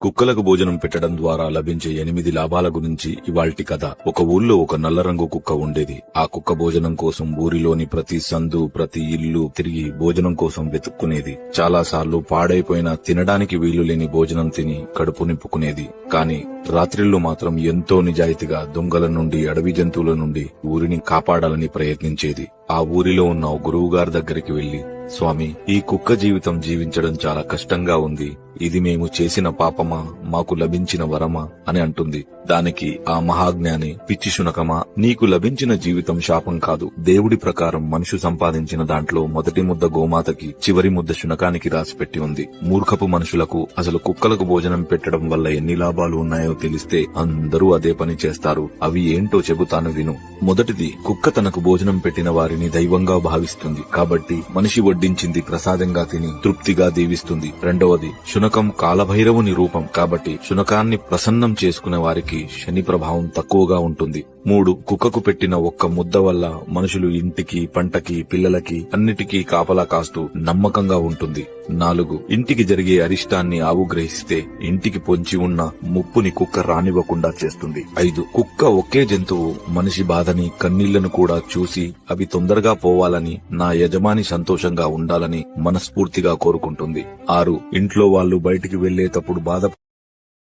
కుక్కలకు భోజనం పెట్టడం ద్వారా లభించే 8 లాభాల గురించి ఇవాల్టి కథ. ఒక ఊళ్ళో ఒక నల్ల రంగు కుక్క ఉండేది. ఆ కుక్క భోజనం కోసం ఊరిలోని ప్రతి సందు, ప్రతి ఇల్లు తిరిగి భోజనం కోసం వెతుక్కునేది. చాలాసార్లు పాడైపోయిన, తినడానికి వీలు లేని భోజనం తిని కడుపు నింపుకునేది. కాని రాత్రిళ్లు మాత్రం ఎంతో నిజాయితీగా దొంగల నుండి, అడవి జంతువుల నుండి ఊరిని కాపాడాలని ప్రయత్నించేది. ఆ ఊరిలో ఉన్న గురువుగారి దగ్గరికి వెళ్లి, స్వామి, ఈ కుక్క జీవితం జీవించడం చాలా కష్టంగా ఉంది. ఇది మేము చేసిన పాపమా, మాకు లభించిన వరమా అని అంటుంది. దానికి ఆ మహాజ్ఞాని, పిచ్చి శునకమా, నీకు లభించిన జీవితం శాపం కాదు. దేవుడి ప్రకారం మనుషు సంపాదించిన దాంట్లో మొదటి ముద్ద గోమాతకి, చివరి ముద్ద శునకానికి రాసిపెట్టి ఉంది. మూర్ఖపు మనుషులకు అసలు కుక్కలకు భోజనం పెట్టడం వల్ల ఎన్ని లాభాలు ఉన్నాయో తెలిస్తే అందరూ అదే పని చేస్తారు. అవి ఏంటో చెబుతాను విను. మొదటిది, కుక్క తనకు భోజనం పెట్టిన వారిని దైవంగా భావిస్తుంది కాబట్టి మనిషి వడ్డించింది ప్రసాదంగా తిని తృప్తిగా దీవిస్తుంది. రెండవది, శునకం కాలభైరవుని రూపం కాబట్టి శునకాన్ని ప్రసన్నం చేసుకునే వారికి శని ప్రభావం తక్కువగా ఉంటుంది. 3, కుక్కకు పెట్టిన ఒక్క ముద్ద వల్ల మనుషులు ఇంటికి, పంటకి, పిల్లలకి అన్నిటికీ కాపలా కాస్తూ నమ్మకంగా ఉంటుంది. 4, ఇంటికి జరిగే అరిష్టాన్ని ఆవు గ్రహిస్తే ఇంటికి పొంచి ఉన్న ముప్పుని కుక్క రానివ్వకుండా చేస్తుంది. 5, కుక్క ఒకే జంతువు మనిషి బాధని, కన్నీళ్లను కూడా చూసి అవి తొందరగా పోవాలని, నా యజమాని సంతోషంగా ఉండాలని మనస్ఫూర్తిగా కోరుకుంటుంది. 6, ఇంట్లో వాళ్ళు బయటికి వెళ్లేటప్పుడు బాధ